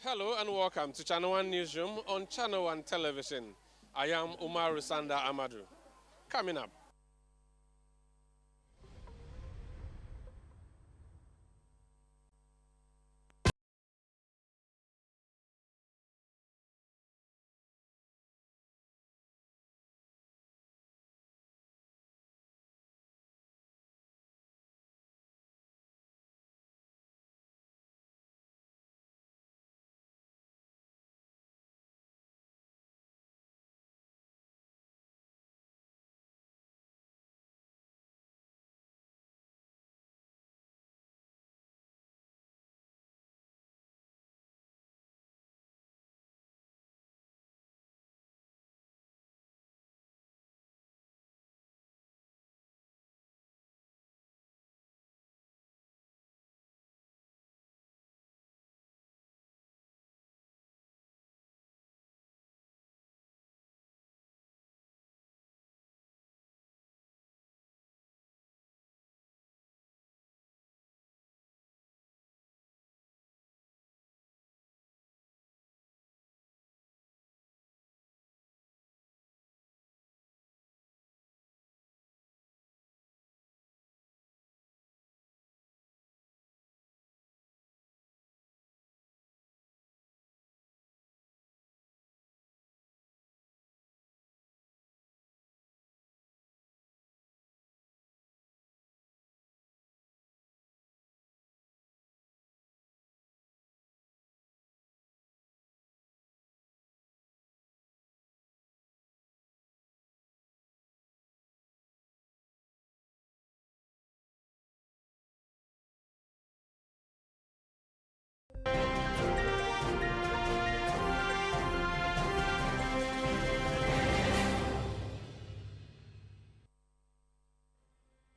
Hello and welcome to Channel 1 Newsroom on Channel 1 Television. I am Umar Rusanda Amadou. Coming up.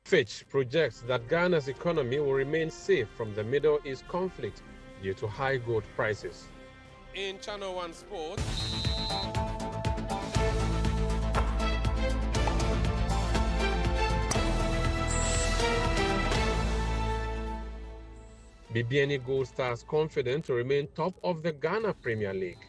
Fitch projects that Ghana's economy will remain safe from the Middle East conflict due to high gold prices. In Channel 1 Sports, BBNE Gold Stars confident to remain top of the Ghana Premier League.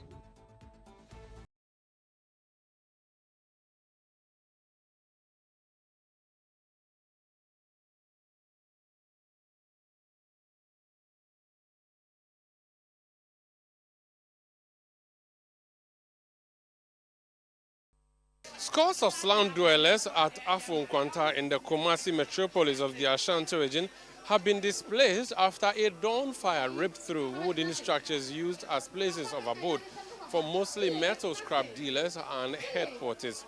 Scores of slum dwellers at Afunkwanta in the Kumasi metropolis of the Ashanti region have been displaced after a dawn fire ripped through wooden structures used as places of abode for mostly metal scrap dealers and headquarters.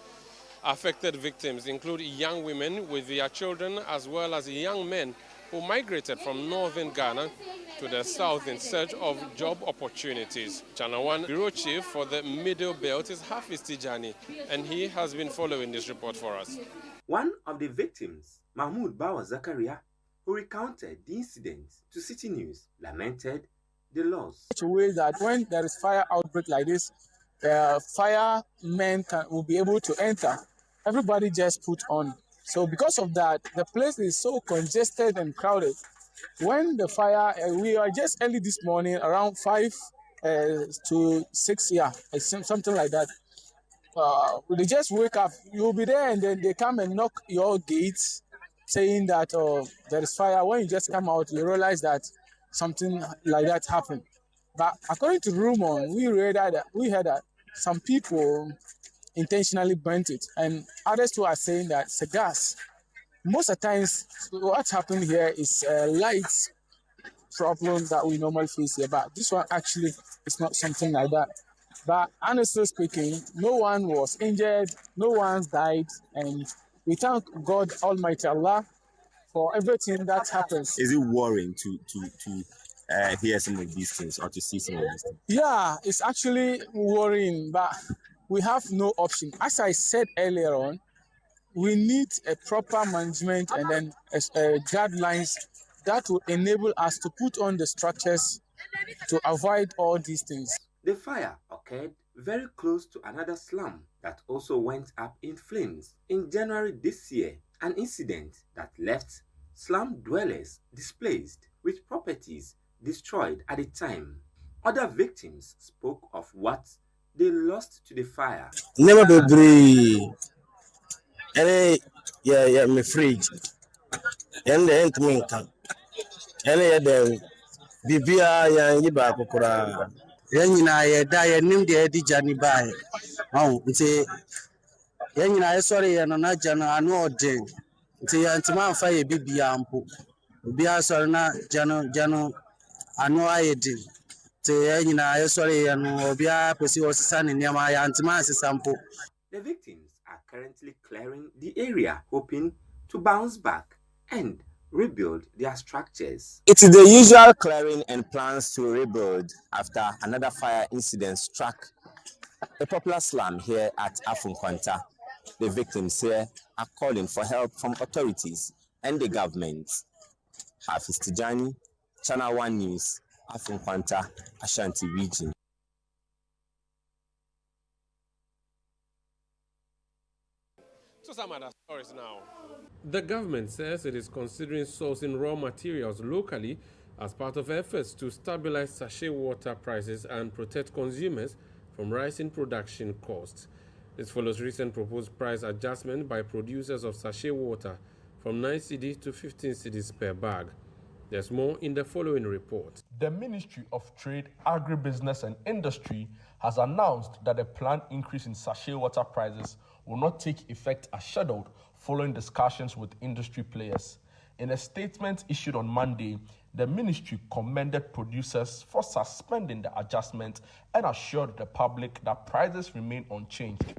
Affected victims include young women with their children as well as young men who migrated from northern Ghana to the south in search of job opportunities. Channel 1 Bureau Chief for the Middle Belt is Hafiz Tijani, and he has been following this report for us. One of the victims, Mahmoud Bawa Zakaria, who recounted the incident to City News, lamented the loss. Such a way that when there is fire outbreak like this, firemen will be able to enter. Everybody just put on. So because of that, the place is so congested and crowded. When the fire, we are just early this morning, around 5 to 6, something like that. They just wake up, you'll be there, and then they come and knock your gates saying that there is fire. When you just come out, you realize that something like that happened. But according to rumor, we heard that some people intentionally burnt it, and others too are saying that it's a gas. Most of the times, what happened here is a light problem that we normally face here, but this one actually is not something like that. But honestly speaking, no one was injured, no one's died, and we thank God Almighty Allah for everything that happens. Is it worrying to hear some of these things or to see some of these things? Yeah, it's actually worrying, but we have no option. As I said earlier on, we need a proper management and then guidelines that will enable us to put on the structures to avoid all these things. The fire occurred very close to another slum that also went up in flames in January this year, an incident that left slum dwellers displaced with properties destroyed at the time. Other victims spoke of what they lost to the fire. Never be brave. Any, yeah, me fridge. And the end me can. Any other Bibia, ya, yiba kokora. Yɛn nyinaa yɛda yɛnim deɛ ɛde gya ne baeɛ nti yɛn nyinaa yɛsɔreeɛ no na gya no ano ɔden nti yɛntumi amfa yɛ bibia mpo obiara sɔre na gya no ano ayɛ den nti yɛn nyinaa yɛsɔreeɛ no obiara pɛ sɛ ɔsesa ne nneɛma yɛantumi ansesa mpo. The victims are currently clearing the area, hoping to bounce back and rebuild their structures. It is the usual clearing and plans to rebuild after another fire incident struck a popular slum here at Afunkwanta. The victims here are calling for help from authorities and the government. Hafiz Tijani, Channel 1 News, Afunkwanta, Ashanti Region. To some other stories now. The government says it is considering sourcing raw materials locally as part of efforts to stabilize sachet water prices and protect consumers from rising production costs. This follows recent proposed price adjustment by producers of sachet water from 9 cedis to 15 cedis per bag. There's more in the following report. The Ministry of Trade, Agribusiness and Industry has announced that a planned increase in sachet water prices will not take effect as scheduled following discussions with industry players. In a statement issued on Monday, the ministry commended producers for suspending the adjustment and assured the public that prices remain unchanged.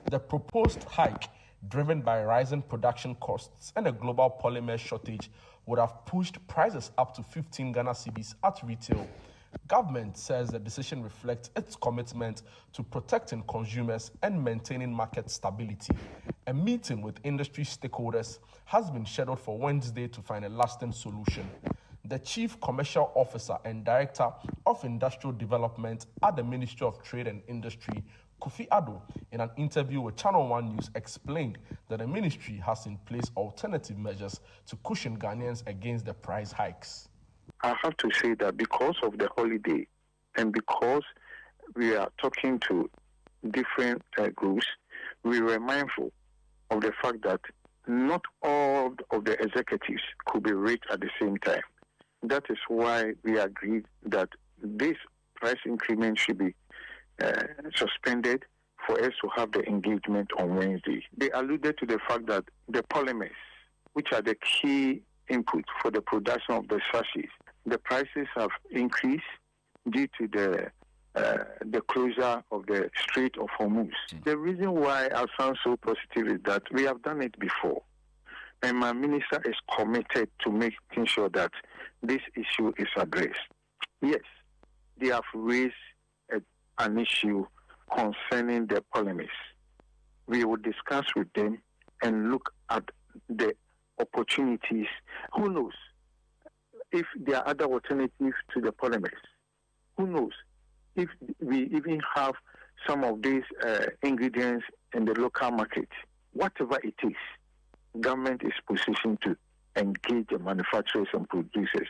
The proposed hike, driven by rising production costs and a global polymer shortage, would have pushed prices up to 15 Ghana cedis at retail. Government says the decision reflects its commitment to protecting consumers and maintaining market stability. A meeting with industry stakeholders has been scheduled for Wednesday to find a lasting solution. The Chief Commercial Officer and Director of Industrial Development at the Ministry of Trade and Industry, Kofi Addo, in an interview with Channel 1 News, explained that the ministry has in place alternative measures to cushion Ghanaians against the price hikes. I have to say that because of the holiday and because we are talking to different groups, we were mindful of the fact that not all of the executives could be reached at the same time. That is why we agreed that this price increment should be suspended for us to have the engagement on Wednesday. They alluded to the fact that the polymers, which are the key input for the production of the sachets, the prices have increased due to the closure of the Strait of Hormuz. The reason why I sound so positive is that we have done it before, and my minister is committed to making sure that this issue is addressed. Yes, they have raised an issue concerning the polymers. We will discuss with them and look at the opportunities. Who knows if there are other alternatives to the polymers? Who knows if we even have some of these ingredients in the local market? Whatever it is, government is positioned to engage the manufacturers and producers.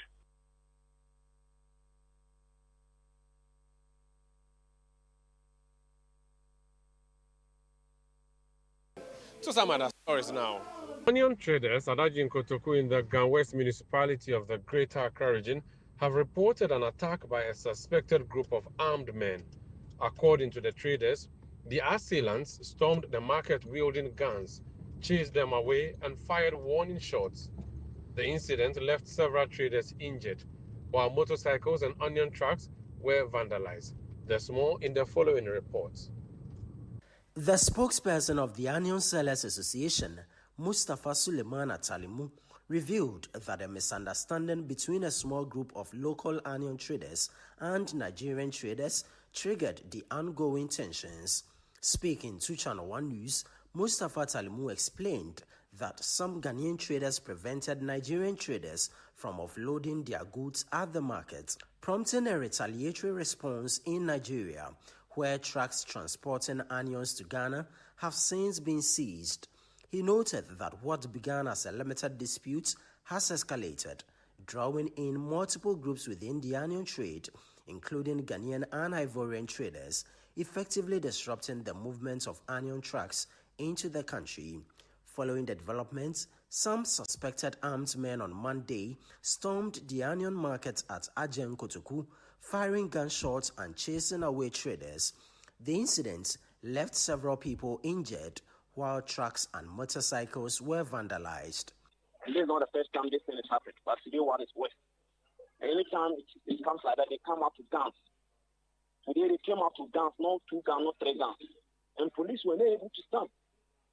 To some other stories now. Onion traders at Ajin Kotoku in the Ganwest municipality of the Greater Accra region have reported an attack by a suspected group of armed men. According to the traders, the assailants stormed the market wielding guns, chased them away, and fired warning shots. The incident left several traders injured, while motorcycles and onion trucks were vandalized. There's more in the following reports. The spokesperson of the Onion Sellers Association, Mustafa Suleiman Atalimu, revealed that a misunderstanding between a small group of local onion traders and Nigerian traders triggered the ongoing tensions. Speaking to Channel 1 News, Mustafa Atalimu explained that some Ghanaian traders prevented Nigerian traders from offloading their goods at the market, prompting a retaliatory response in Nigeria, where trucks transporting onions to Ghana have since been seized. He noted that what began as a limited dispute has escalated, drawing in multiple groups within the onion trade, including Ghanaian and Ivorian traders, effectively disrupting the movement of onion trucks into the country. Following the developments, some suspected armed men on Monday stormed the onion market at Ajen Kotoku, firing gunshots and chasing away traders. The incident left several people injured, while trucks and motorcycles were vandalized. And this is not the first time this thing has happened, but today one is worse. Anytime it comes like that, they come out with guns. Today they came out with guns, not 2 guns, not 3 guns. And police were not able to stand.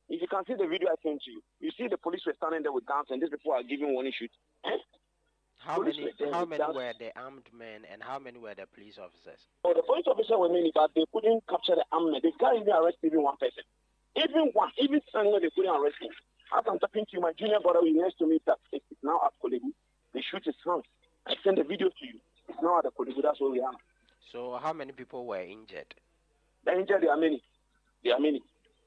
If you can see the video I sent you, you see the police were standing there with guns, and these people are giving warning shots. How many were the armed men, and how many were the police officers? Oh, the police officers were many, but they couldn't capture the armed men. They can't even arrest even one person. Even standing they couldn't arrest him. As I'm talking to you, my junior brother who is next to me is now at Kolegu. They shoot his hands. I sent the video to you. It's now at the Kolegu. That's where we are. So how many people were injured? The injured, there are many.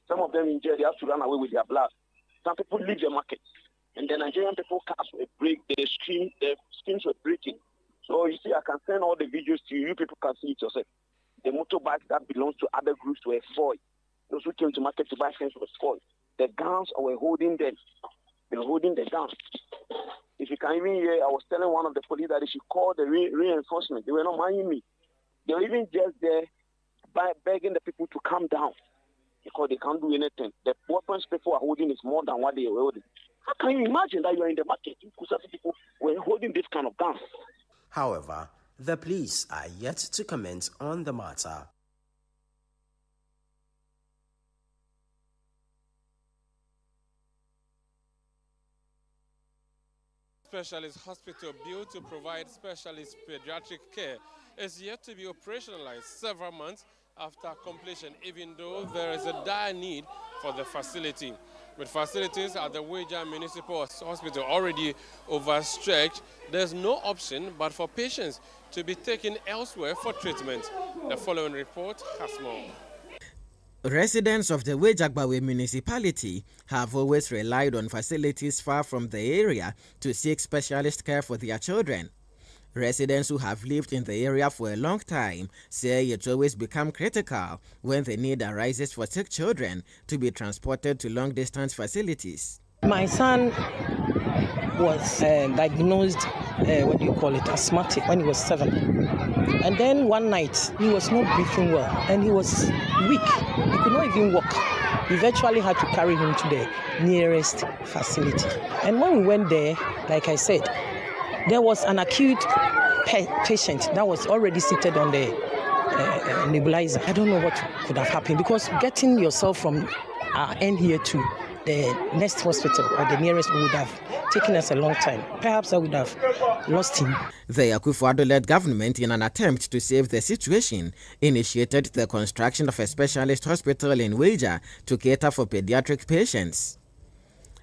Some of them injured, they have to run away with their blood. Some people leave the market. And the Nigerian people cars were break, their screens were breaking. So you see, I can send all the videos to you. You people can see it yourself. The motorbikes that belongs to other groups were spoiled. Those who came to market to buy things were spoiled. The guns were holding them. They were holding the guns. If you can even hear, I was telling one of the police that they should call the reinforcement. They were not minding me. They were even just there begging the people to calm down because they can't do anything. The weapons people are holding is more than what they were holding. How can you imagine that you are in the market? People were holding this kind of guns. However, the police are yet to comment on the matter. Specialist hospital built to provide specialist pediatric care is yet to be operationalized several months after completion, even though there is a dire need for the facility. With facilities at the Weija Municipal Hospital already overstretched, there's no option but for patients to be taken elsewhere for treatment. The following report has more. Residents of the Weijagbawe municipality have always relied on facilities far from the area to seek specialist care for their children. Residents who have lived in the area for a long time say it's always become critical when the need arises for sick children to be transported to long-distance facilities. My son was diagnosed, asthmatic when he was 7. And then one night, he was not breathing well and he was weak. He could not even walk. We virtually had to carry him to the nearest facility. And when we went there, like I said, there was an acute patient that was already seated on the nebulizer. I don't know what could have happened because getting yourself from our end here to the next hospital or the nearest would have taken us a long time. Perhaps I would have lost him. The Akufo-Addo-led government, in an attempt to save the situation, initiated the construction of a specialist hospital in Weija to cater for pediatric patients.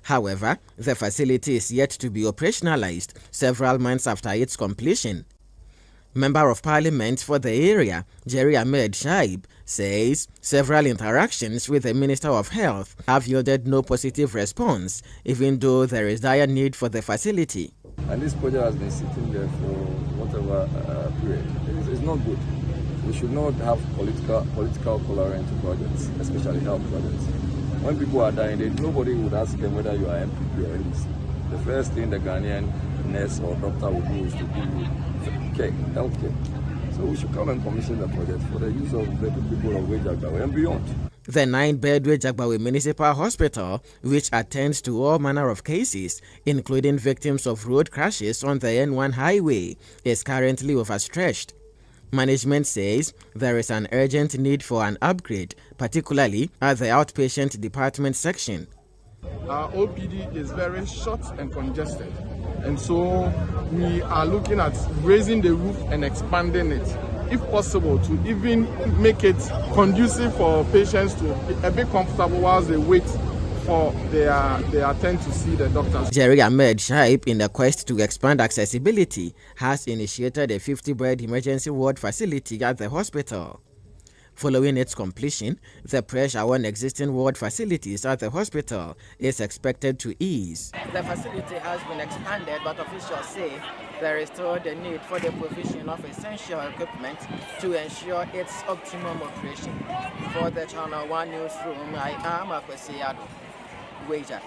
However, the facility is yet to be operationalized several months after its completion. Member of Parliament for the area, Jerry Ahmed Shaib, says several interactions with the Minister of Health have yielded no positive response, even though there is dire need for the facility. And this project has been sitting there for whatever period. It's not good. We should not have political colorant to projects, especially health projects. When people are dying, nobody would ask them whether you are MPP or NDC. The first thing the Ghanaian nurse or doctor would do is to give you health care. So we should come and commission the project for the use of the people of Weijagbawe and beyond. The 9-bed Weijagbawe Municipal Hospital, which attends to all manner of cases, including victims of road crashes on the N1 highway, is currently overstretched. Management says there is an urgent need for an upgrade, particularly at the outpatient department section. Our OPD is very short and congested, and so we are looking at raising the roof and expanding it, if possible, to even make it conducive for patients to be a bit comfortable whilst they wait for their turn to see the doctors. Jerry Ahmed Shaib, in the quest to expand accessibility, has initiated a 50-bed emergency ward facility at the hospital. Following its completion, the pressure on existing ward facilities at the hospital is expected to ease. The facility has been expanded, but officials say there is still the need for the provision of essential equipment to ensure its optimum operation. For the Channel 1 Newsroom, I am Akwesi Wager.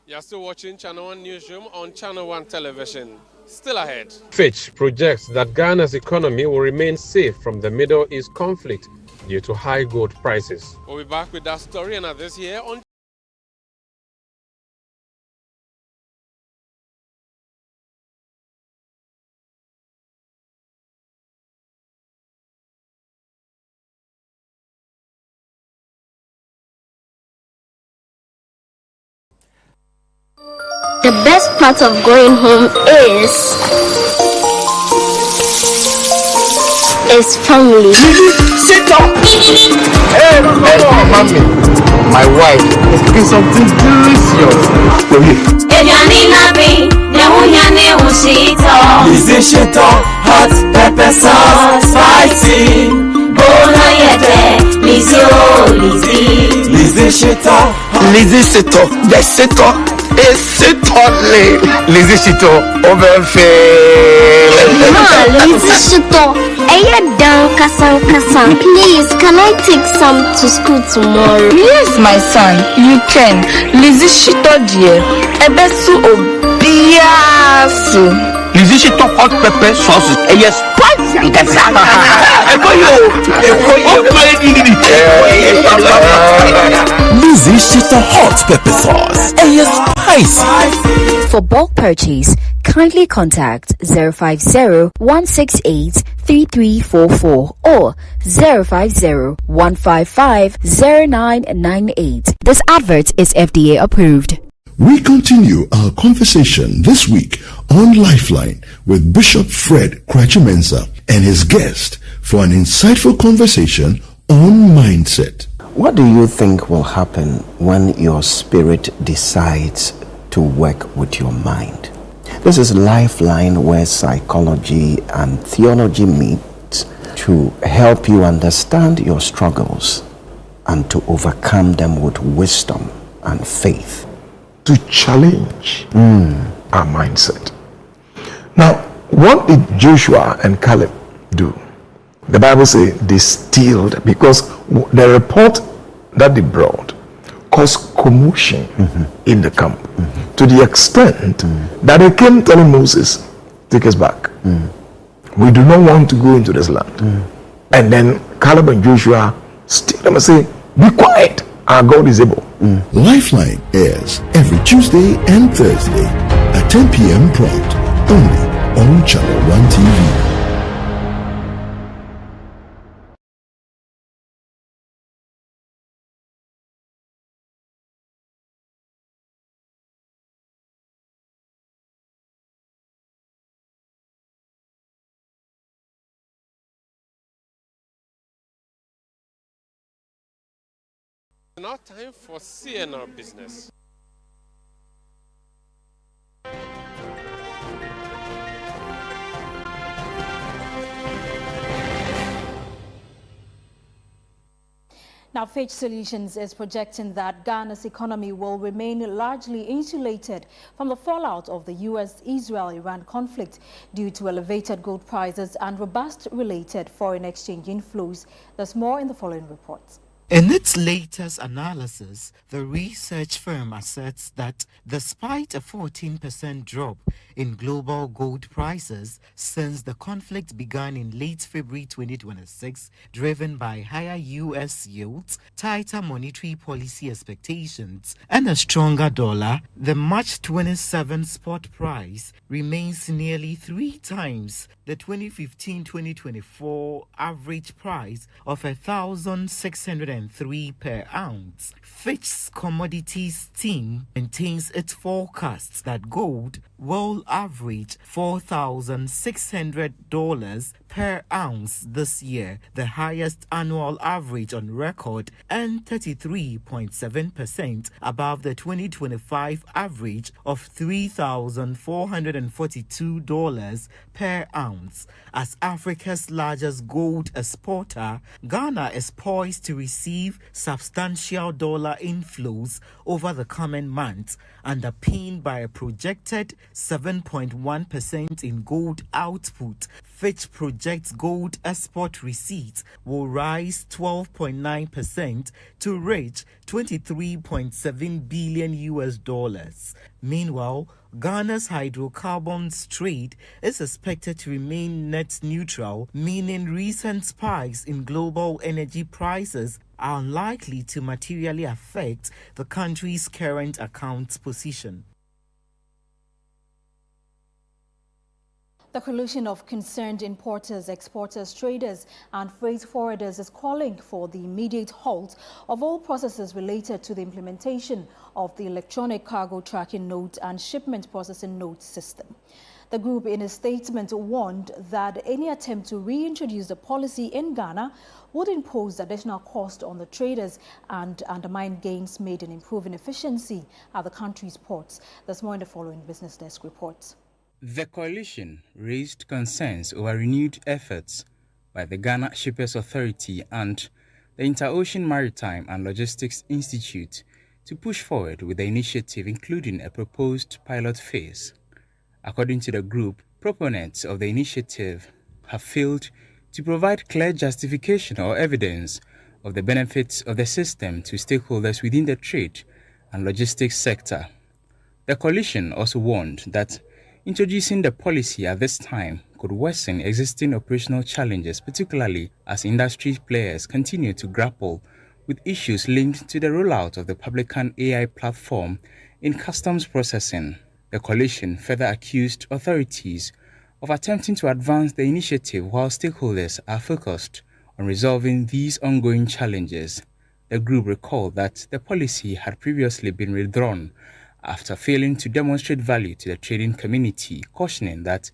You're still watching Channel 1 Newsroom on Channel 1 Television. Still ahead. Fitch projects that Ghana's economy will remain safe from the Middle East conflict due to high gold prices. We'll be back with that story and others here on The best part of going home is family. Sit up! Hey, mommy, my wife is cooking something delicious. Hot pepper sauce, spicy. Lizzie Shito, the Shito is Shito. Lizzie Shito, over fail. Lizzie Shito, please, can I take some to school tomorrow? Yes, my son, you can. Lizzie Shito, dear. Ebesu obiasu. Lizzie Shito hot pepper sauce. Yes, spicy. Lizzie Shito hot pepper sauce. Spicy. For bulk purchase, kindly contact 050-168-3344 or 050-155-0998. This advert is FDA approved. We continue our conversation this week on Lifeline with Bishop Fred Krachimensa and his guest for an insightful conversation on mindset. What do you think will happen when your spirit decides to work with your mind? This is Lifeline, where psychology and theology meet to help you understand your struggles and to overcome them with wisdom and faith. To challenge our mindset. Now, what did Joshua and Caleb do? The Bible says they stealed, because the report that they brought caused commotion in the camp, to the extent that they came telling Moses, take us back. We do not want to go into this land. And then Caleb and Joshua steal them and say, be quiet, our God is able. Lifeline airs every Tuesday and Thursday at 10 p.m. prompt, only on Channel 1 TV. Now time for CNR Business. Now, Fitch Solutions is projecting that Ghana's economy will remain largely insulated from the fallout of the U.S.-Israel-Iran conflict due to elevated gold prices and robust related foreign exchange inflows. There's more in the following report. In its latest analysis, the research firm asserts that despite a 14% drop in global gold prices since the conflict began in late February 2026, driven by higher U.S. yields, tighter monetary policy expectations, and a stronger dollar, the March 27 spot price remains nearly 3 times the 2015-2024 average price of $1,603 per ounce. Fitch's commodities team maintains its forecasts that gold will average $4,600 per ounce this year, the highest annual average on record, and 33.7% above the 2025 average of $3,442 per ounce. As Africa's largest gold exporter, Ghana is poised to receive substantial dollar inflows over the coming months, underpinned by a projected 7.1% in gold output. Fitch projects gold export receipts will rise 12.9% to reach $23.7 billion. Meanwhile, Ghana's hydrocarbons trade is expected to remain net neutral, meaning recent spikes in global energy prices are unlikely to materially affect the country's current account position. The coalition of concerned importers, exporters, traders and freight forwarders is calling for the immediate halt of all processes related to the implementation of the electronic cargo tracking note and shipment processing note system. The group in a statement warned that any attempt to reintroduce the policy in Ghana would impose additional cost on the traders and undermine gains made in improving efficiency at the country's ports. There's more in the following Business Desk report. The coalition raised concerns over renewed efforts by the Ghana Shippers Authority and the Inter-Ocean Maritime and Logistics Institute to push forward with the initiative, including a proposed pilot phase. According to the group, proponents of the initiative have failed to provide clear justification or evidence of the benefits of the system to stakeholders within the trade and logistics sector. The coalition also warned that introducing the policy at this time could worsen existing operational challenges, particularly as industry players continue to grapple with issues linked to the rollout of the Publican AI platform in customs processing. The coalition further accused authorities of attempting to advance the initiative while stakeholders are focused on resolving these ongoing challenges. The group recalled that the policy had previously been withdrawn after failing to demonstrate value to the trading community, cautioning that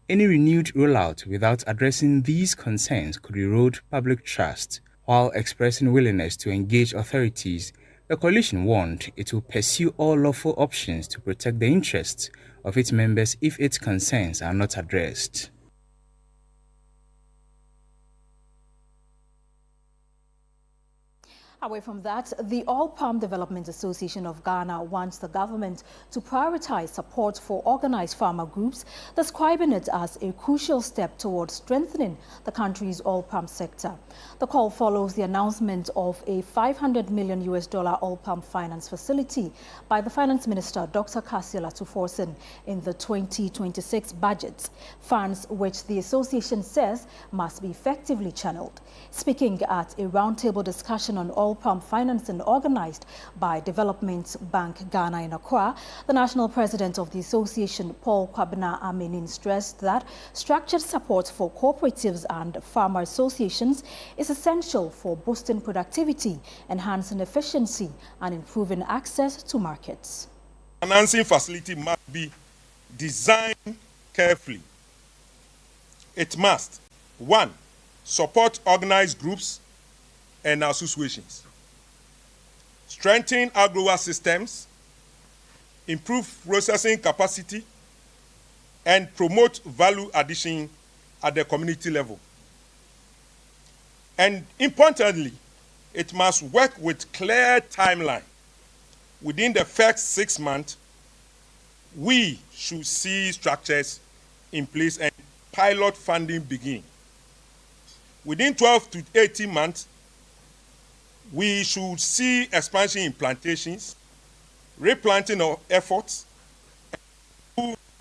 any renewed rollout without addressing these concerns could erode public trust. While expressing willingness to engage authorities, the coalition warned it will pursue all lawful options to protect the interests of its members if its concerns are not addressed. Away from that, the Oil Palm Development Association of Ghana wants the government to prioritize support for organized farmer groups, describing it as a crucial step towards strengthening the country's oil palm sector. The call follows the announcement of a $500 million oil palm finance facility by the Finance Minister, Dr. Kassia Latuforsen, in the 2026 budget, funds which the association says must be effectively channeled. Speaking at a roundtable discussion on oil palm financing organized by Development Bank Ghana in Accra, the national president of the association, Paul Kwabena Amenin, stressed that structured support for cooperatives and farmer associations is essential for boosting productivity, enhancing efficiency, and improving access to markets. Financing facility must be designed carefully. It must, 1, support organized groups and associations, strengthen agro systems, improve processing capacity, and promote value addition at the community level. And importantly, it must work with clear timeline. Within the first 6 months, we should see structures in place and pilot funding begin. Within 12 to 18 months, we should see expansion in plantations, replanting of efforts,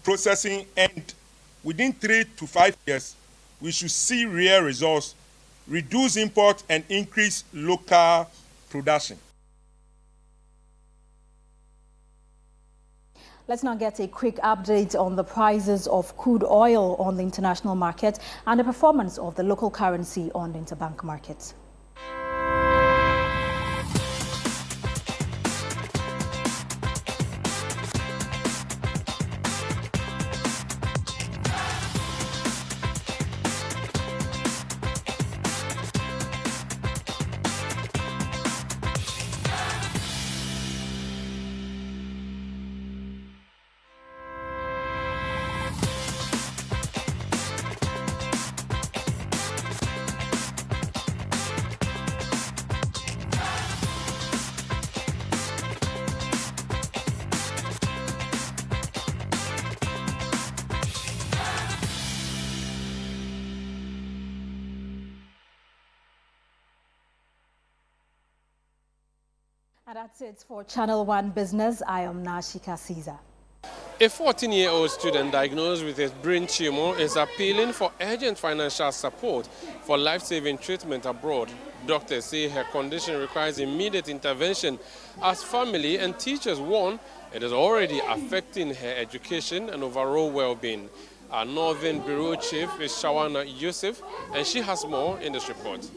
processing, and within 3 to 5 years, we should see real results, reduce import, and increase local production. Let's now get a quick update on the prices of crude oil on the international market and the performance of the local currency on the interbank market. And that's it for Channel 1 Business. I am Nashika Caesar. A 14-year-old student diagnosed with a brain tumor is appealing for urgent financial support for life-saving treatment abroad. Doctors say her condition requires immediate intervention as family and teachers warn it is already affecting her education and overall well-being. Our Northern Bureau Chief is Shawana Yusuf, and she has more in this report.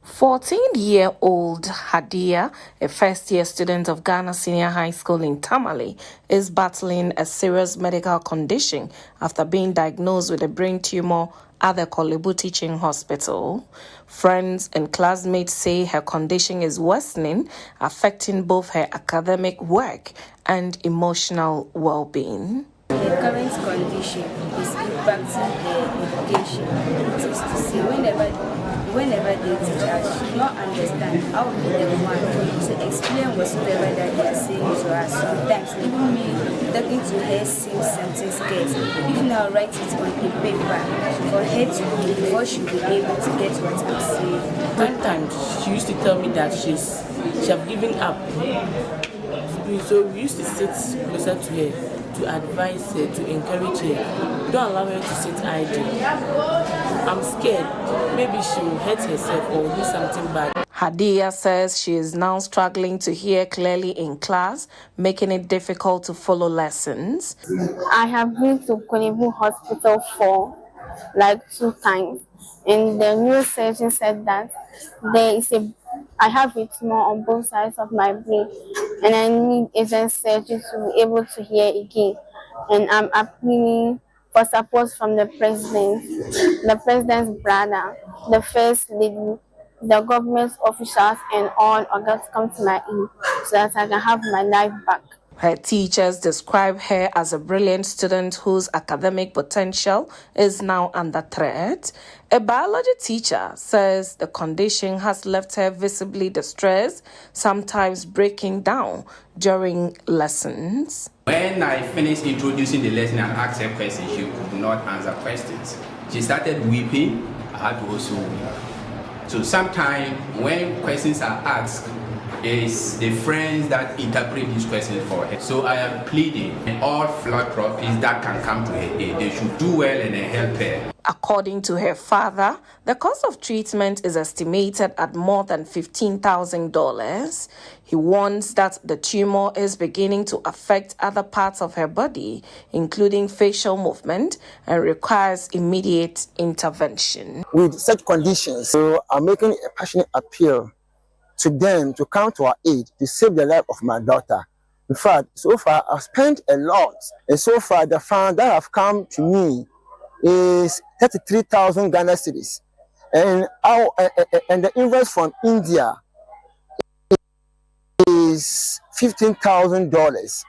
14-year-old Hadia, a first-year student of Ghana Senior High School in Tamale, is battling a serious medical condition after being diagnosed with a brain tumor at the Kolebu Teaching Hospital. Friends and classmates say her condition is worsening, affecting both her academic work and emotional well-being. Her current condition is impacting her education. It is to say, whenever they teach us, she do not understand how we be the one to explain whatsoever that they are saying to us. Sometimes even me talking to her seems something scared. If now write it on a paper for her to read before she will be able to get what I'm saying. One time she used to tell me that she have given up. So we used to sit closer to her to advise her, to encourage her. Don't allow her to sit idle. I'm scared. Maybe she will hurt herself or do something bad. Hadia says she is now struggling to hear clearly in class, making it difficult to follow lessons. I have been to Kolebu Hospital for like 2 times, and the neurosurgeon said that I have a tumor on both sides of my brain, and I need agent surgery to be able to hear again. And I'm appealing for support from the president's brother, the first lady, the government officials, and all others come to my aid so that I can have my life back. Her teachers describe her as a brilliant student whose academic potential is now under threat. A biology teacher says the condition has left her visibly distressed, sometimes breaking down during lessons. When I finished introducing the lesson and asked her questions, she could not answer questions. She started weeping. I had to also weep. So sometimes when questions are asked, it's the friends that interpret these questions for her. So I am pleading all philanthropists that can come to her aid, they should do well and help her. According to her father, the cost of treatment is estimated at more than $15,000. He warns that the tumor is beginning to affect other parts of her body, including facial movement, and requires immediate intervention. With such conditions, so I'm making a passionate appeal to them to come to our aid to save the life of my daughter. In fact, so far I've spent a lot, and so far the fund that have come to me is 33,000 Ghana cedis, and the invoice from India is $15,000.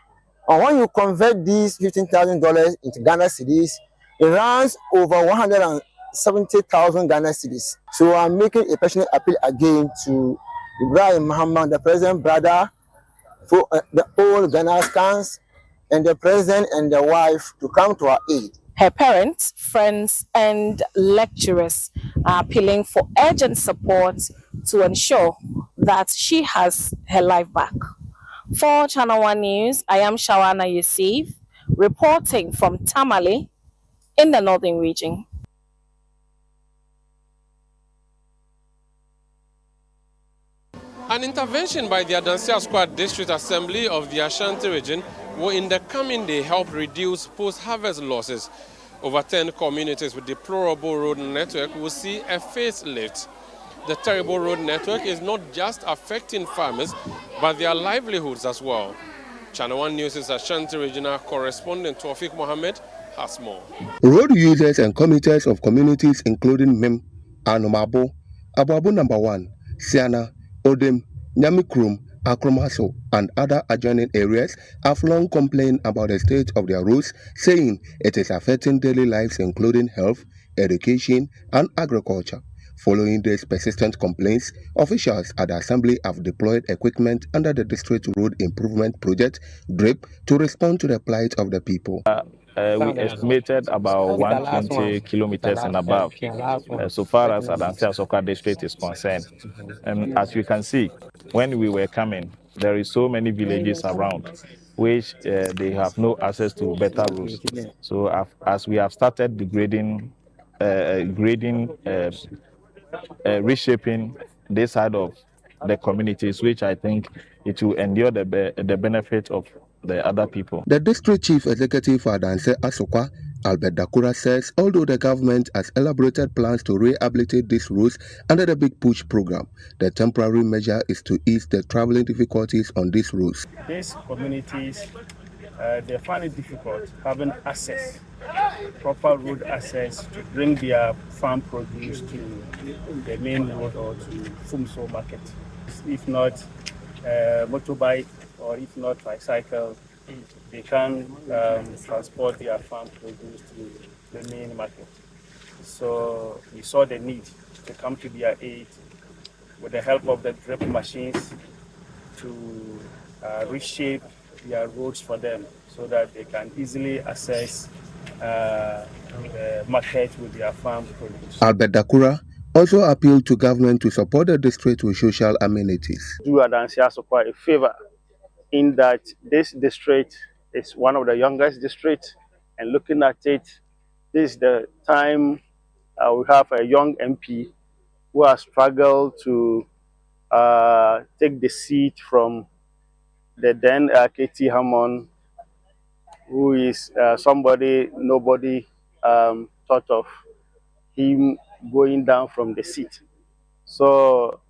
And when you convert these $15,000 into Ghana cedis, it runs over 170,000 Ghana cedis. So I'm making a passionate appeal again to Ibrahim Muhammad, the president brother, for the old Ghana scans, and the president and the wife to come to our aid. Her parents, friends, and lecturers are appealing for urgent support to ensure that she has her life back. For Channel 1 News, I am Shawana Yusuf, reporting from Tamale in the Northern Region. An intervention by the Adansia Squad District Assembly of the Ashanti region will in the coming day help reduce post-harvest losses. Over 10 communities with deplorable road network will see a facelift. The terrible road network is not just affecting farmers, but their livelihoods as well. Channel 1 News' Ashanti regional correspondent Tawfiq Mohammed has more. Road users and commuters of communities including Mem, Anomabo, Ababu Number 1, Siana, Odem, Nyamikrum, Akromaso, and other adjoining areas have long complained about the state of their roads, saying it is affecting daily lives including health, education, and agriculture. Following these persistent complaints, officials at the Assembly have deployed equipment under the District Road Improvement Project, DRIP, to respond to the plight of the people. we estimated about 120 kilometers and above, so far as Adansi Asokwa district is concerned. As you can see, when we were coming, there is so many villages around which they have no access to better roads. So as we have started the reshaping this side of the communities, which I think it will endure the benefit of the other people. The district chief executive for Adanse Asokwa, Albert Dakura, says although the government has elaborated plans to rehabilitate these roads under the Big Push program, the temporary measure is to ease the traveling difficulties on these roads. These communities, they find it difficult having access, proper road access to bring their farm produce to the main road or to Fumso market. If not motorbike or if not tricycle, they can transport their farm produce to the main market. So we saw the need to come to their aid with the help of the drip machines to reshape their roads for them so that they can easily access the market with their farm produce. Albert Dakura also appealed to government to support the district with social amenities. Do Adansi Asokwa a favor in that this district is one of the youngest districts, and looking at it, this is the time we have a young MP who has struggled to take the seat from the then KT Hammond, who is somebody nobody thought of him going down from the seat. So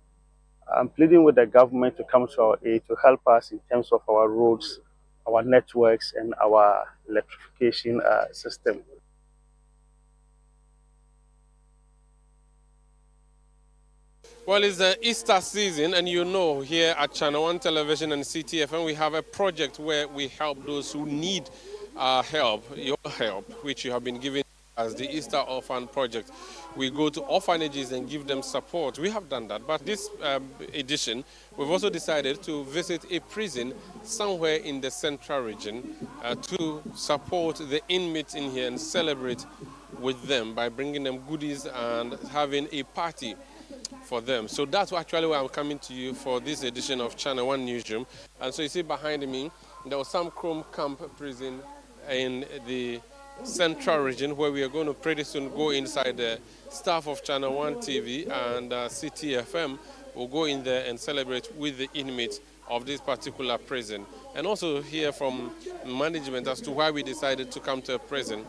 I'm pleading with the government to come to our aid to help us in terms of our roads, our networks, and our electrification system. Well, it's the Easter season, and you know, here at Channel 1 Television and CTFM, we have a project where we help those who need our help, your help, which you have been giving as the Easter Orphan Project. We go to orphanages and give them support. We have done that, but this edition, we've also decided to visit a prison somewhere in the central region to support the inmates in here and celebrate with them by bringing them goodies and having a party for them. So that's actually why I'm coming to you for this edition of Channel 1 Newsroom. And so you see behind me, there was some Chrome Camp prison in the central region where we are going to pretty soon go inside. The staff of Channel 1 TV and CTFM will go in there and celebrate with the inmates of this particular prison, and also hear from management as to why we decided to come to a prison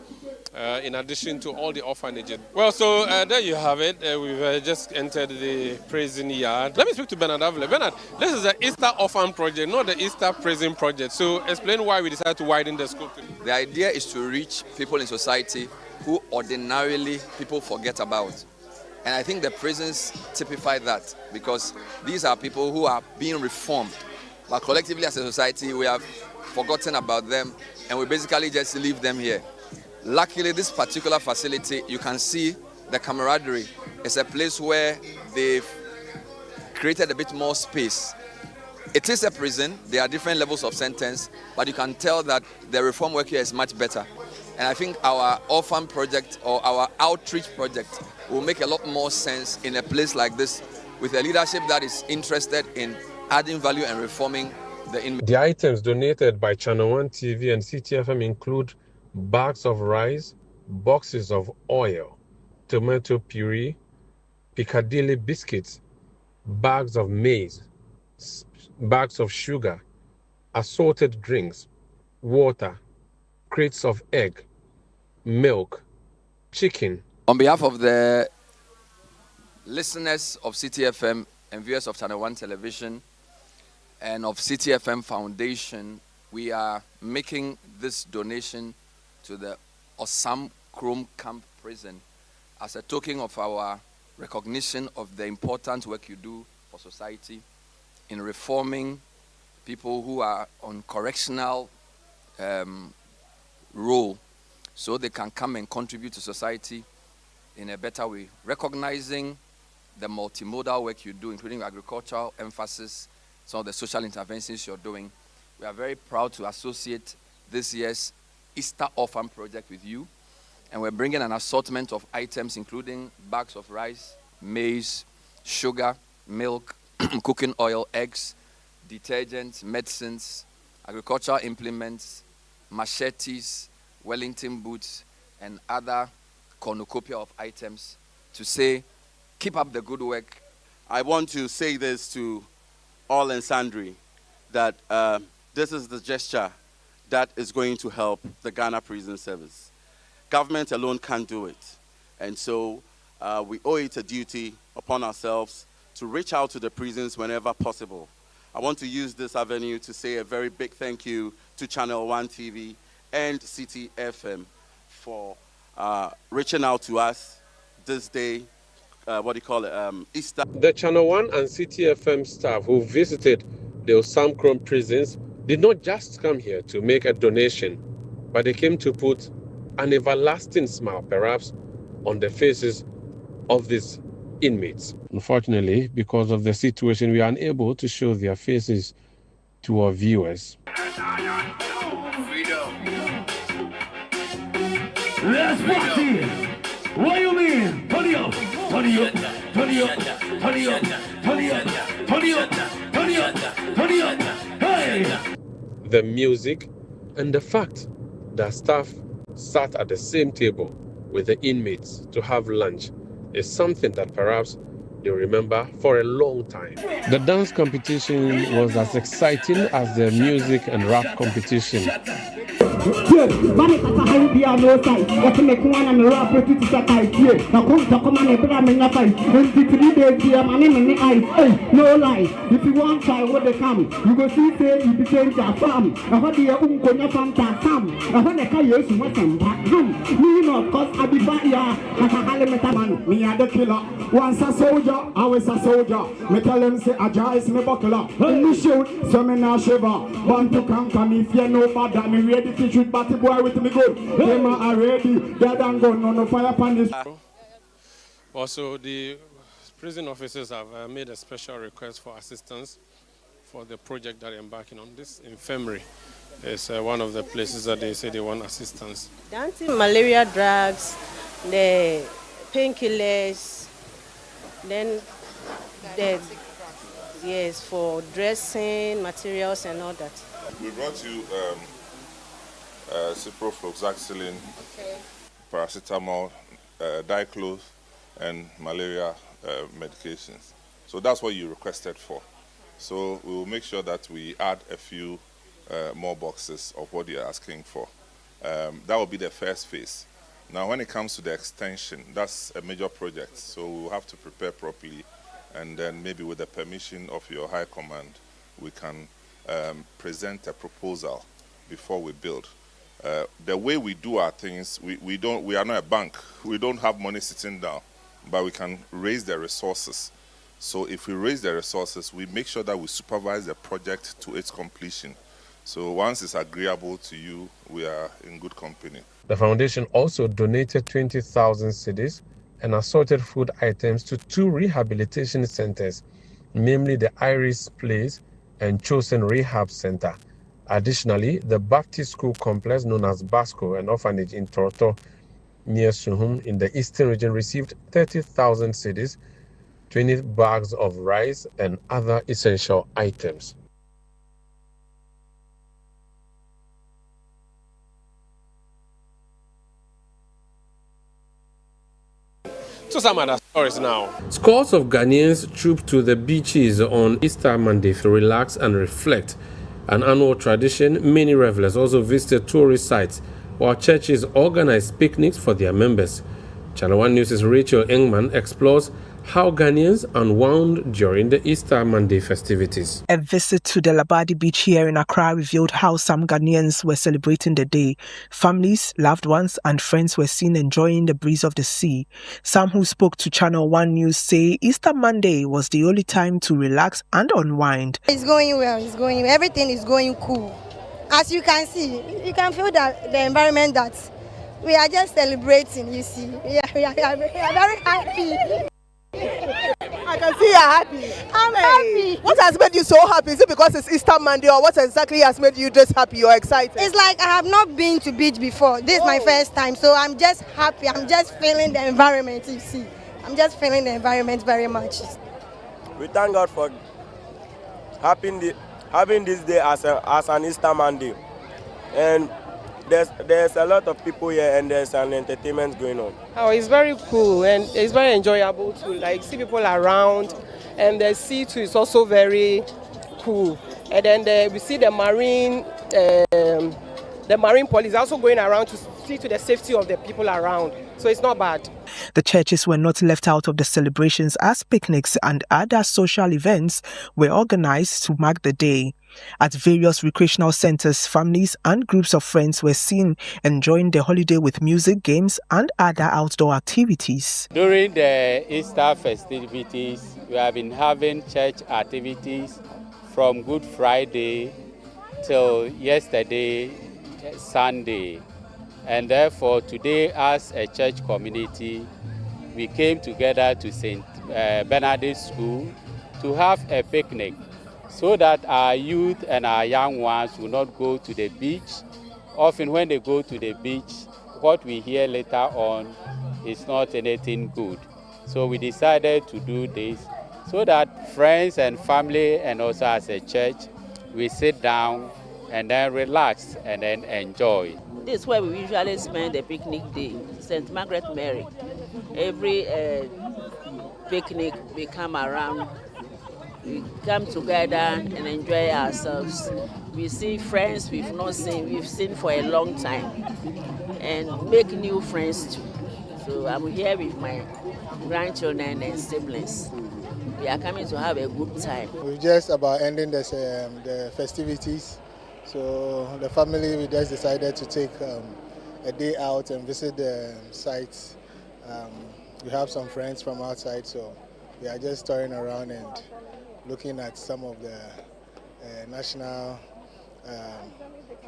in addition to all the orphanages. Well, so there you have it. We've just entered the prison yard. Let me speak to Bernard Avle. Bernard, this is the Easter Orphan Project, not the Easter Prison Project. So explain why we decided to widen the scope. The idea is to reach people in society who ordinarily people forget about. And I think the prisons typify that, because these are people who are being reformed. But collectively as a society, we have forgotten about them and we basically just leave them here. Luckily, this particular facility, you can see the camaraderie. It's a place where they've created a bit more space. It is a prison. There are different levels of sentence, but you can tell that the reform work here is much better. And I think our orphan project or our outreach project will make a lot more sense in a place like this with a leadership that is interested in adding value and reforming the inmates. The items donated by Channel 1 TV and CTFM include bags of rice, boxes of oil, tomato puree, Piccadilly biscuits, bags of maize, bags of sugar, assorted drinks, water, crates of egg, milk, chicken. On behalf of the listeners of CTFM and viewers of Channel 1 Television and of CTFM Foundation, we are making this donation to the Osam Chrome Camp Prison as a token of our recognition of the important work you do for society in reforming people who are on correctional role so they can come and contribute to society in a better way, recognizing the multimodal work you do, including agricultural emphasis, some of the social interventions you're doing. We are very proud to associate this year's Easter Orphan Project with you. And we're bringing an assortment of items, including bags of rice, maize, sugar, milk, cooking oil, eggs, detergents, medicines, agricultural implements, machetes, Wellington boots, and other cornucopia of items to say, keep up the good work. I want to say this to all and sundry, that this is the gesture that is going to help the Ghana Prison Service. Government alone can't do it. And so we owe it a duty upon ourselves to reach out to the prisons whenever possible. I want to use this avenue to say a very big thank you to Channel 1 TV and City FM for reaching out to us this day, Easter. The Channel 1 and City FM staff who visited the Osamkrom prisons did not just come here to make a donation, but they came to put an everlasting smile, perhaps, on the faces of these inmates. Unfortunately, because of the situation, we are unable to show their faces to our viewers. Let's party! What do you mean? Turn up! Turn up! Turn up! Turn up! Turn up! Turn up! Turn up! Turn up! Hey! The music and the fact that staff sat at the same table with the inmates to have lunch is something that perhaps they remember for a long time. The dance competition was as exciting as the music and rap competition. No lie, if you want try what they come, you go see say you became their farm. I heard the unkonya farm ta come. I heard the kayos was some back room. Me no cause I be back ya. Man, me a the killer. Once a soldier, always a soldier. Me tell them say Aja is me buckler. Me shoot, so me now shiver. Born to conquer me, fear no bother. Me ready to shoot batty boy with me good. Them are ready, dead and gone, no fire pan this. Also, the prison officers have made a special request for assistance for the project that they're embarking on. This infirmary is one of the places that they say they want assistance. The anti-malaria drugs, the painkillers, then yes, for dressing materials and all that. We brought you ciprofloxacillin, paracetamol, diclofenac, and malaria medications. So that's what you requested for. So we will make sure that we add a few more boxes of what you're asking for. That will be the first phase. Now when it comes to the extension, that's a major project. So we will have to prepare properly, and then maybe with the permission of your high command, we can present a proposal before we build. The way we do our things, we are not a bank. We don't have money sitting down, but we can raise the resources. So if we raise the resources, we make sure that we supervise the project to its completion. So once it's agreeable to you, we are in good company. The foundation also donated 20,000 cedis and assorted food items to 2 rehabilitation centers, namely the Iris Place and Chosen Rehab Center. Additionally, the Baptist School complex known as Basco, an orphanage in Torto near Suhum in the eastern region, received 30,000 cedis, 20 bags of rice and other essential items. To some other stories now. Scores of Ghanaians trooped to the beaches on Easter Monday to relax and reflect. An annual tradition, many revelers also visited tourist sites, while churches organized picnics for their members. Channel 1 News' Rachel Engman explores how Ghanaians unwound during the Easter Monday festivities. A visit to the Labadi beach here in Accra revealed how some Ghanaians were celebrating the day. Families, loved ones, and friends were seen enjoying the breeze of the sea. Some who spoke to Channel 1 News say Easter Monday was the only time to relax and unwind. It's going well, everything is going cool. As you can see, you can feel that the environment that we are just celebrating, you see. We are very happy. I can see you're happy. I'm happy. What has made you so happy? Is it because it's Easter Monday, or what exactly has made you just happy or excited? It's like I have not been to beach before. This is my first time, so I'm just happy. I'm just feeling the environment, you see. I'm just feeling the environment very much. We thank God for having this day as an Easter Monday. And there's a lot of people here, and there's an entertainment going on. Oh, it's very cool and it's very enjoyable to like see people around, and the sea too is also very cool. And then we see the marine police also going around to see to the safety of the people around. So it's not bad. The churches were not left out of the celebrations as picnics and other social events were organized to mark the day. At various recreational centers, families and groups of friends were seen enjoying the holiday with music, games and other outdoor activities. During the Easter festivities, we have been having church activities from Good Friday till yesterday, Sunday. And therefore, today as a church community, we came together to St. Bernard's School to have a picnic so that our youth and our young ones will not go to the beach. Often when they go to the beach, what we hear later on is not anything good. So we decided to do this so that friends and family and also as a church, we sit down and then relax and then enjoy. This is where we usually spend the picnic day, St. Margaret Mary. Every picnic we come around, we come together and enjoy ourselves. We see friends we've seen for a long time, and make new friends too. So I'm here with my grandchildren and siblings. We are coming to have a good time. We're just about ending the festivities. So the family, we just decided to take a day out and visit the sites. We have some friends from outside, so we are just touring around and looking at some of the national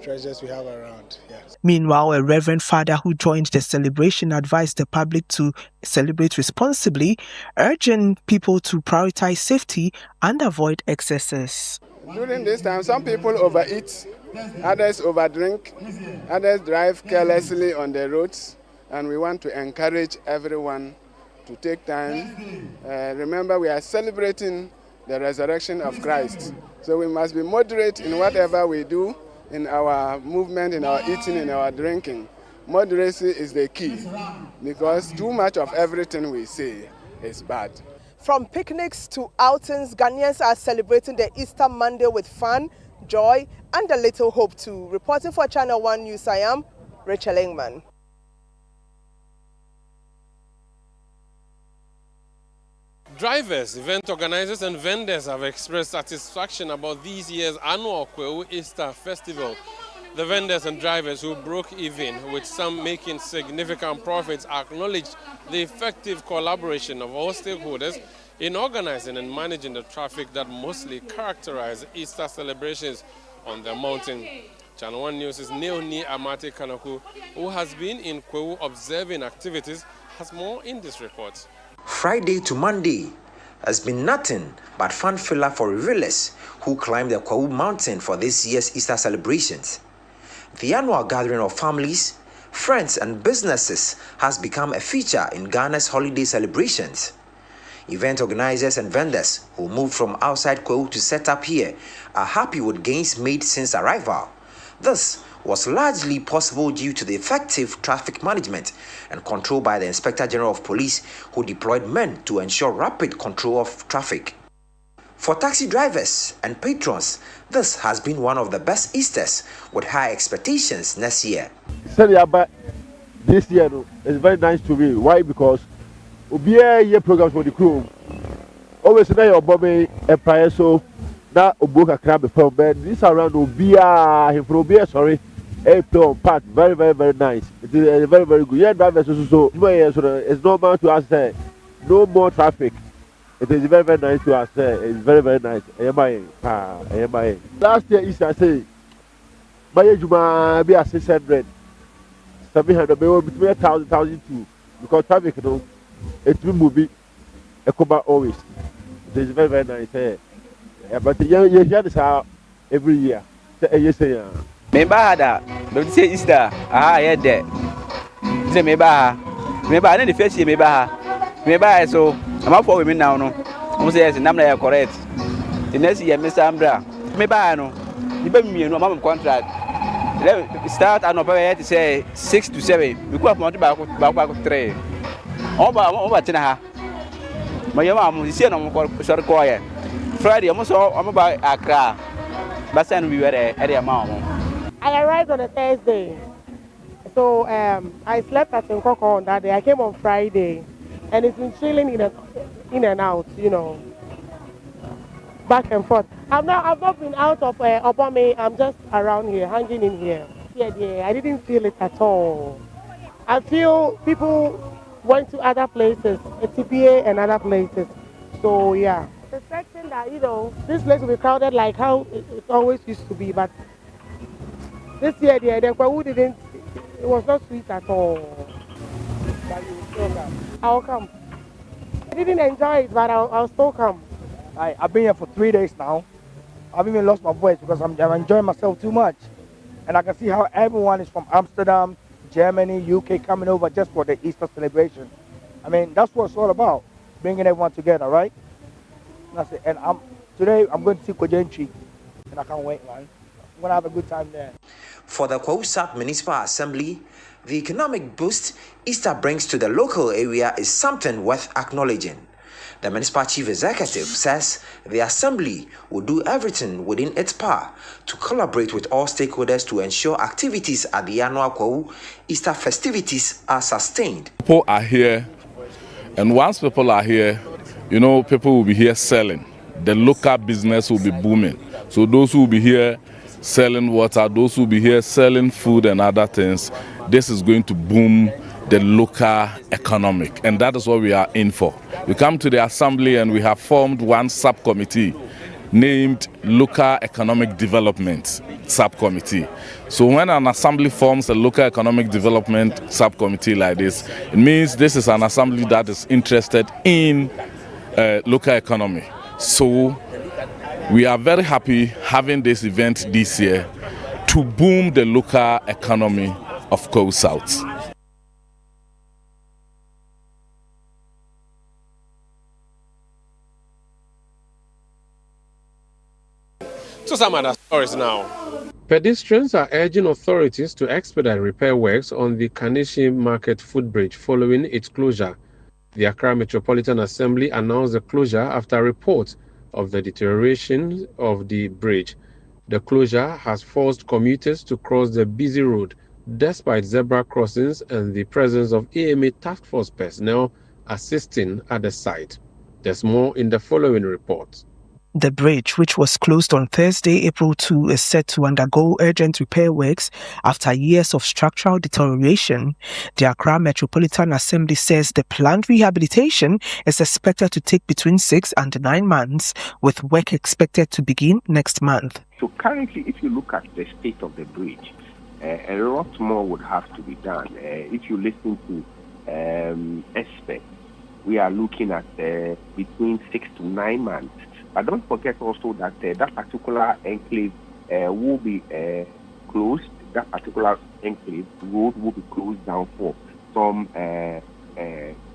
treasures we have around. Yes. Meanwhile, a Reverend Father who joined the celebration advised the public to celebrate responsibly, urging people to prioritize safety and avoid excesses. During this time, some people overeat, others overdrink, others drive carelessly on the roads, and we want to encourage everyone to take time. Remember, we are celebrating the resurrection of Christ, so we must be moderate in whatever we do, in our movement, in our eating, in our drinking. Moderacy is the key, because too much of everything we say is bad. From picnics to outings, Ghanaians are celebrating the Easter Monday with fun, joy, and a little hope too. Reporting for Channel 1 News, I am Rachel Engman. Drivers, event organizers and vendors have expressed satisfaction about this year's annual Kwahu Easter festival. The vendors and drivers who broke even, with some making significant profits, acknowledged the effective collaboration of all stakeholders in organizing and managing the traffic that mostly characterize Easter celebrations on the mountain. Channel 1 News' Neoni Amate Kanaku, who has been in Kwahu observing activities, has more in this report. Friday to Monday has been nothing but fun filler for revelers who climb the Kwahu mountain for this year's Easter celebrations. The annual gathering of families, friends and businesses has become a feature in Ghana's holiday celebrations. Event organizers and vendors who moved from outside Kwahu to set up here are happy with gains made since arrival. This was largely possible due to the effective traffic management and control by the Inspector General of Police, who deployed men to ensure rapid control of traffic. For taxi drivers and patrons, this has been one of the best Easters with high expectations next year. This year is very nice to me. Why? Because we have year programs for the crew. Always now your Bobby a prior so now Oboka crab before, but this around Obia, sorry, a play on part very nice. It is very good. Yeah, drivers also it's normal to us say no more traffic. It is very nice to us. It's very nice. Last year Easter say, my Juma be 600, 700, between 1,000, 1,002 because traffic, it will move a cover always. It is very, very nice. But you hear this every year. You say, Member had but say Easter, yeah, there. Say member, I need the first year, member, so I'm up for women now. No, I'm saying, I'm not correct. The next year, Mr. Ambra, member, no, you better me, no, I'm contract. Start and operate to say 6 to 7. We go up to back 3. Over 10. My mom is here on short quiet. Friday, I'm about Accra. But then we were at the amount. I arrived on a Thursday. So I slept at Nkoko on that day. I came on Friday. And it's been chilling in and out, you know. Back and forth. I've not been out of Obame. I'm just around here, hanging in here. Yeah, I didn't feel it at all. I feel people went to other places, TPA and other places. So yeah, expecting that, you know, this place will be crowded like how it always used to be. But this year, the Kwahu didn't. It was not sweet at all. But you will still come. I'll come. I didn't enjoy it, but I'll still come. I've been here for 3 days now. I've even lost my voice because I'm enjoying myself too much. And I can see how everyone is from Amsterdam, Germany, UK coming over just for the Easter celebration. I mean, that's what it's all about, bringing everyone together, right? That's it. And today I'm going to see Kojentry, and I can't wait, man. I'm going to have a good time there. For the Kwahu South Municipal Assembly, the economic boost Easter brings to the local area is something worth acknowledging. The municipal chief executive says the assembly will do everything within its power to collaborate with all stakeholders to ensure activities at the annual Kwahu Easter festivities are sustained. People are here, and once people are here, you know, people will be here selling. The local business will be booming. So those who will be here selling water, those who will be here selling food and other things, this is going to boom the local economic, and that is what we are in for. We come to the assembly and we have formed one subcommittee named Local Economic Development Subcommittee. So when an assembly forms a local economic development subcommittee like this, it means this is an assembly that is interested in local economy. So we are very happy having this event this year to boom the local economy of Kwahu South. To some other stories now. Pedestrians are urging authorities to expedite repair works on the Kanishi Market footbridge following its closure. The Accra Metropolitan Assembly announced the closure after reports of the deterioration of the bridge. The closure has forced commuters to cross the busy road despite zebra crossings and the presence of AMA task force personnel assisting at the site. There's more in the following report. The bridge, which was closed on Thursday, April 2, is set to undergo urgent repair works after years of structural deterioration. The Accra Metropolitan Assembly says the planned rehabilitation is expected to take between 6 and 9 months, with work expected to begin next month. So currently, if you look at the state of the bridge, a lot more would have to be done. If you listen to experts, we are looking at between 6 to 9 months. But don't forget also that that particular enclave will be closed. That particular enclave road will be closed down for some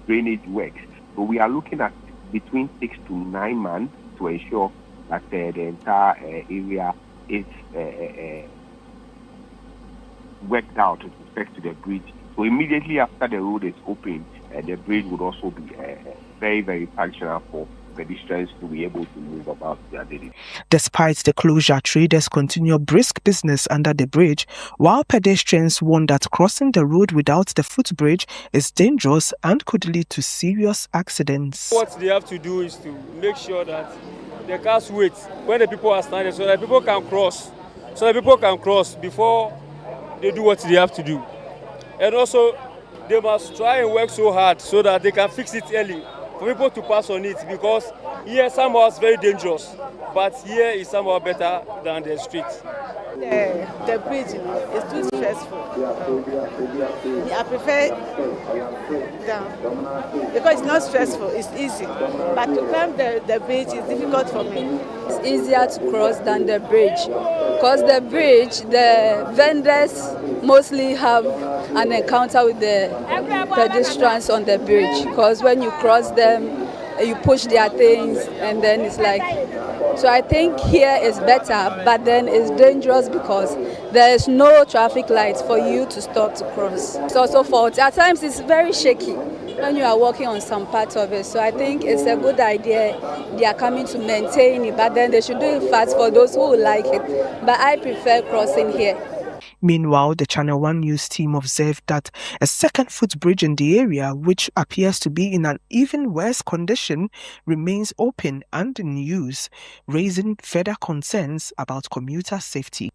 drainage works. So we are looking at between 6 to 9 months to ensure that the entire area is worked out with respect to the bridge. So immediately after the road is opened, the bridge would also be very, very functional for pedestrians to be able to move about their daily. Despite the closure, traders continue brisk business under the bridge, while pedestrians warn that crossing the road without the footbridge is dangerous and could lead to serious accidents. What they have to do is to make sure that the cars wait when the people are standing so that people can cross. So that people can cross before they do what they have to do. And also, they must try and work so hard so that they can fix it early for people to pass on it, because here somehow it's very dangerous, but here is somehow better than the street. The bridge is too stressful. I prefer down because it's not stressful, it's easy. But to climb the bridge is difficult for me. It's easier to cross than the bridge because the bridge, the vendors mostly have an encounter with the pedestrians on the bridge because when you cross them, you push their things and then it's like, so I think here is better, but then it's dangerous because there is no traffic lights for you to stop to cross. It's also faulty. At times it's very shaky when you are walking on some parts of it. So I think it's a good idea they are coming to maintain it, but then they should do it fast for those who like it. But I prefer crossing here. Meanwhile, the Channel 1 News team observed that a second footbridge in the area, which appears to be in an even worse condition, remains open and in use, raising further concerns about commuter safety.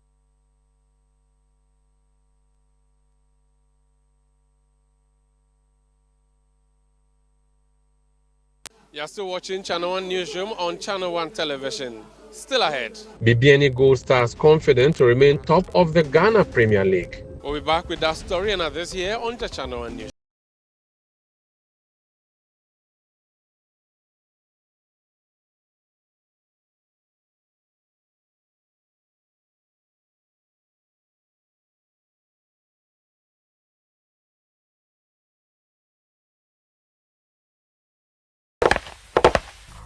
You're still watching Channel 1 Newsroom on Channel 1 Television. Still ahead. BBNE Gold Stars confident to remain top of the Ghana Premier League. We'll be back with that story and others here on the Channel 1 News.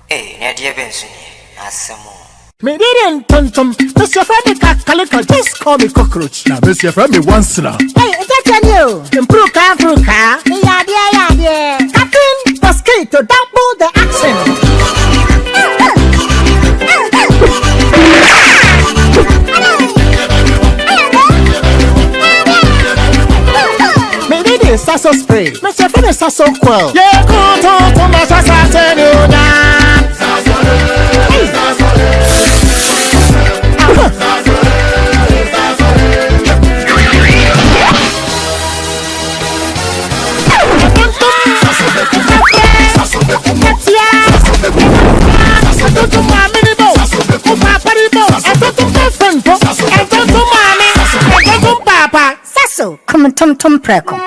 Hey, Nadia Benson, Asamo. Me didn't tum. Miss your friend Calico, just call me cockroach. Now, miss your friend me once now. Hey, is that you? Improve car. Yeah. Captain, mosquito, double the action. Me didn't sasso spray. Miss your friend sasso quell. Yeah, go to my sasso now. Sasso, come and tum preko.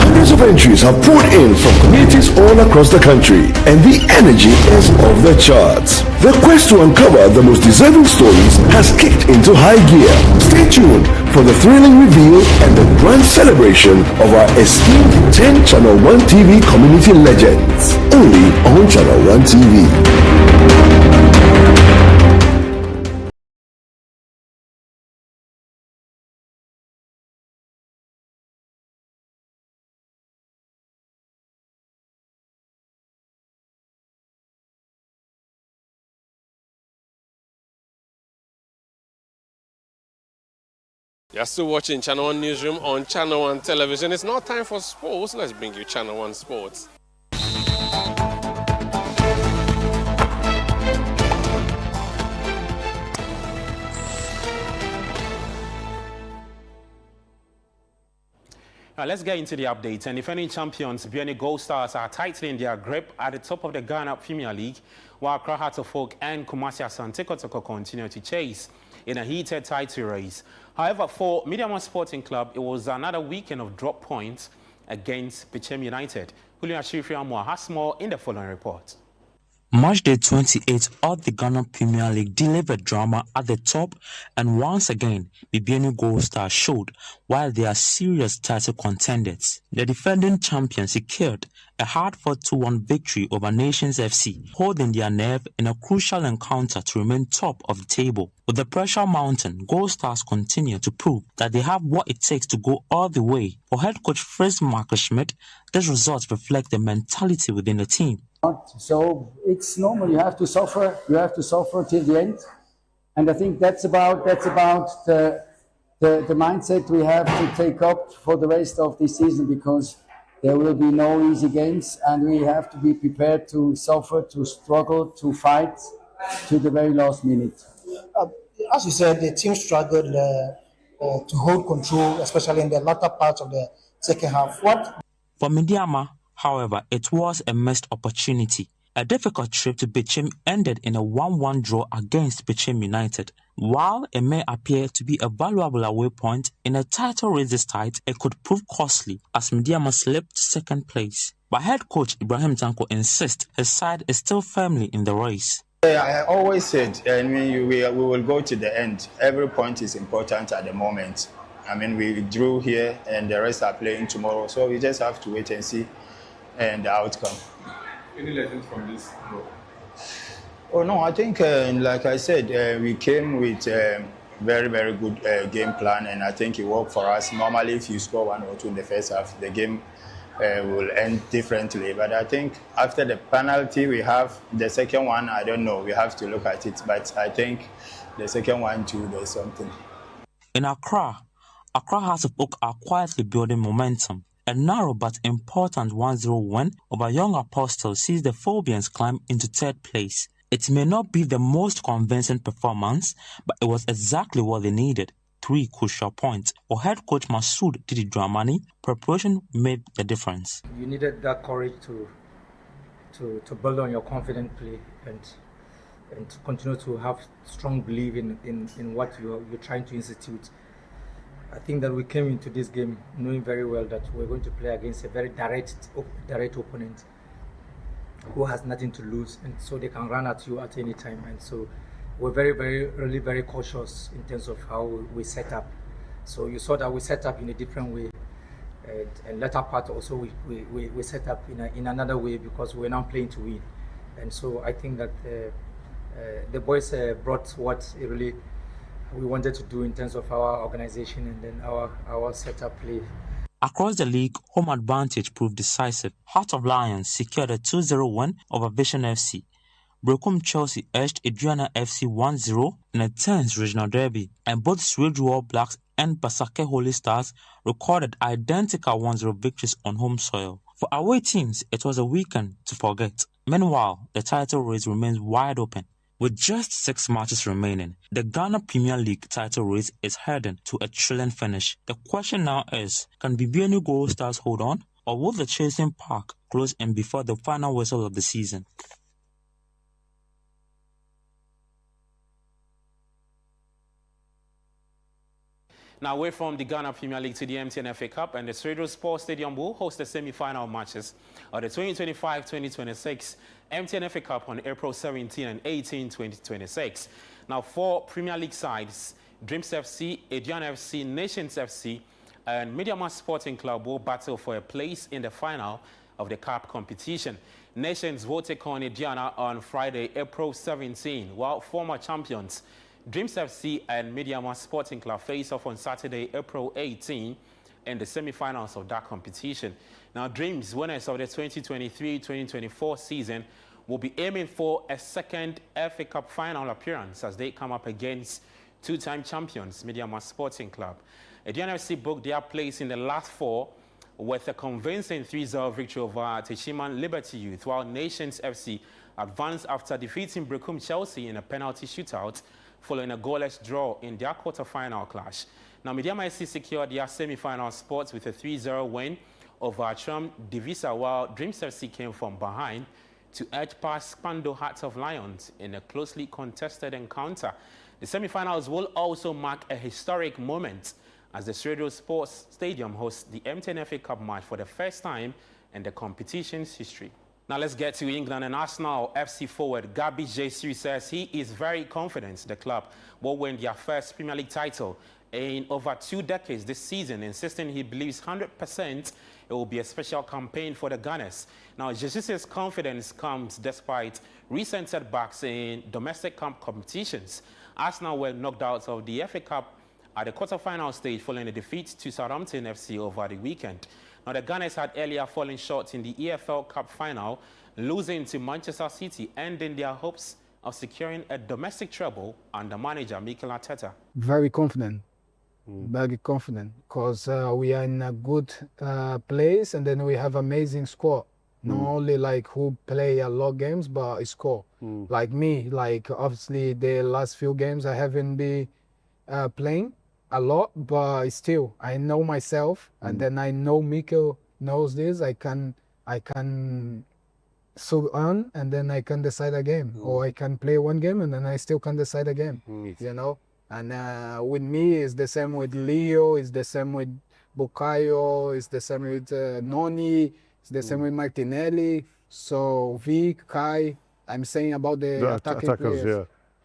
Hundreds of entries have poured in from communities all across the country, and the energy is off the charts. The quest to uncover the most deserving stories has kicked into high gear. Stay tuned for the thrilling reveal and the grand celebration of our esteemed 10 Channel 1 TV community legends. Only on Channel 1 TV. You're still watching Channel 1 Newsroom on Channel 1 Television. It's now time for sports. Let's bring you Channel 1 Sports. Now let's get into the updates. And defending champions, BBNE Gold Stars are tightening their grip at the top of the Ghana Premier League, while Accra Hearts of Oak and Kumasi Asante Kotoko continue to chase in a heated title race. However, for Mediama Sporting Club, it was another weekend of drop points against Bichem United. Julian Ashifri Amwa has more in the following report. Match day 28 of the Ghana Premier League delivered drama at the top, and once again, BBNE Gold Stars showed why they are serious title contenders. The defending champions secured a hard-fought 2-1 victory over Nations FC, holding their nerve in a crucial encounter to remain top of the table. With the pressure mounting, Gold Stars continue to prove that they have what it takes to go all the way. For head coach Fritz Marcus Schmidt, these results reflect the mentality within the team. So it's normal. You have to suffer. You have to suffer till the end, and I think that's about the mindset we have to take up for the rest of the season, because there will be no easy games, and we have to be prepared to suffer, to struggle, to fight to the very last minute. As you said, the team struggled to hold control, especially in the latter part of the second half. For Mediama, however, it was a missed opportunity. A difficult trip to Bichim ended in a 1-1 draw against Bichim United. While it may appear to be a valuable away point, in a title race this tight, it could prove costly as Mediama slipped to second place. But head coach Ibrahim Tanko insists his side is still firmly in the race. I always said, we will go to the end. Every point is important at the moment. I mean, we drew here and the rest are playing tomorrow. So we just have to wait and see the outcome. Any lessons from this? Oh, no, I think, like I said, we came with a very, very good game plan, and I think it worked for us. Normally, if you score 1 or 2 in the first half, the game will end differently. But I think after the penalty we have, the second one, I don't know. We have to look at it. But I think the second one too, there's something. In Accra Hearts of Oak are quietly building momentum. A narrow but important 1-0 win over Young Apostles sees the Phobians climb into third place. It may not be the most convincing performance, but it was exactly what they needed. 3 crucial points. For head coach Masood Didi Dramani, preparation made the difference. You needed that courage to build on your confident play and to continue to have strong belief in what you're trying to institute. I think that we came into this game knowing very well that we're going to play against a very direct opponent who has nothing to lose, and so they can run at you at any time. And so we're very cautious in terms of how we set up. So you saw that we set up in a different way, and latter part also we set up in another way because we're now playing to win. And so I think that the boys brought what really we wanted to do in terms of our organization and then our setup play. Across the league, home advantage proved decisive. Heart of Lions secured a 2-0 win over Vision FC. Brokum Chelsea edged Adriana FC 1-0 in a tense regional derby, and both Swede All Blacks and Sachet Holy Stars recorded identical 1-0 victories on home soil. For away teams, it was a weekend to forget. Meanwhile, the title race remains wide open. With just 6 matches remaining, the Ghana Premier League title race is heading to a thrilling finish. The question now is, can BBNU Gold Stars hold on, or will the chasing pack close in before the final whistle of the season? Now, away from the Ghana Premier League to the MTN FA Cup, and the Sredro Sports Stadium will host the semi-final matches of the 2025-2026 MTN FA Cup on April 17 and 18, 2026. Now, 4 Premier League sides, Dreams FC, Edian FC, Nations FC, and Mediama Sporting Club will battle for a place in the final of the Cup competition. Nations will take on Ediana on Friday, April 17, while former champions Dreams FC and Mediama Sporting Club face off on Saturday, April 18 in the semi-finals of that competition. Now, Dreams, winners of the 2023-2024 season, will be aiming for a second FA Cup final appearance as they come up against 2-time champions Mediama Sporting Club. Edian FC booked their place in the last 4 with a convincing 3-0 victory over Techiman Liberty Youth, while Nations FC advanced after defeating Brokum Chelsea in a penalty shootout following a goalless draw in their quarter-final clash. Now, Mediama FC secured their semi-final spots with a 3-0 win over Tram Divisa, while Dreams FC came from behind to edge past Pando Hearts of Lions in a closely contested encounter. The semi-finals will also mark a historic moment as the Sredro Sports Stadium hosts the MTN FA Cup match for the first time in the competition's history. Now let's get to England, and Arsenal FC forward Gabi Jesus says he is very confident the club will win their first Premier League title in over 2 decades this season, insisting he believes 100% it will be a special campaign for the Gunners. Now, Jesus' confidence comes despite recent setbacks in domestic competitions. Arsenal were knocked out of the FA Cup at the quarter-final stage following a defeat to Southampton FC over the weekend. Now, the Gunners had earlier fallen short in the EFL Cup final, losing to Manchester City, ending their hopes of securing a domestic treble under manager Mikel Arteta. Very confident, because we are in a good place, and then we have amazing squad. Not only like who play a lot of games, but score. Like me, like obviously the last few games I haven't been playing a lot, but still I know myself, and then I know Mikel knows this. I can sub on, and then I can decide a game, or I can play one game and then I still can decide a game. You know, and with me it's the same with Leo, it's the same with Bukayo, it's the same with Noni, it's the same with Martinelli. So Vic, Kai, I'm saying about the attacking players. Yeah.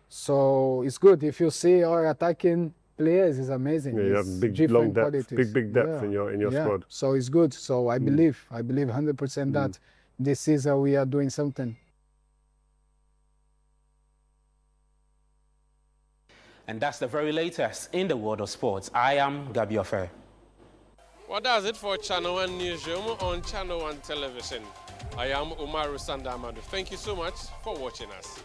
So it's good if you see our attacking players is amazing. Yeah, you have big, long depth, big depth in your squad. So it's good. So I believe 100% that this season we are doing something. And that's the very latest in the world of sports. I am Gabi Ofer. Well, that's it for Channel 1 Newsroom on Channel 1 Television. I am Umaru Sandamadu. Thank you so much for watching us.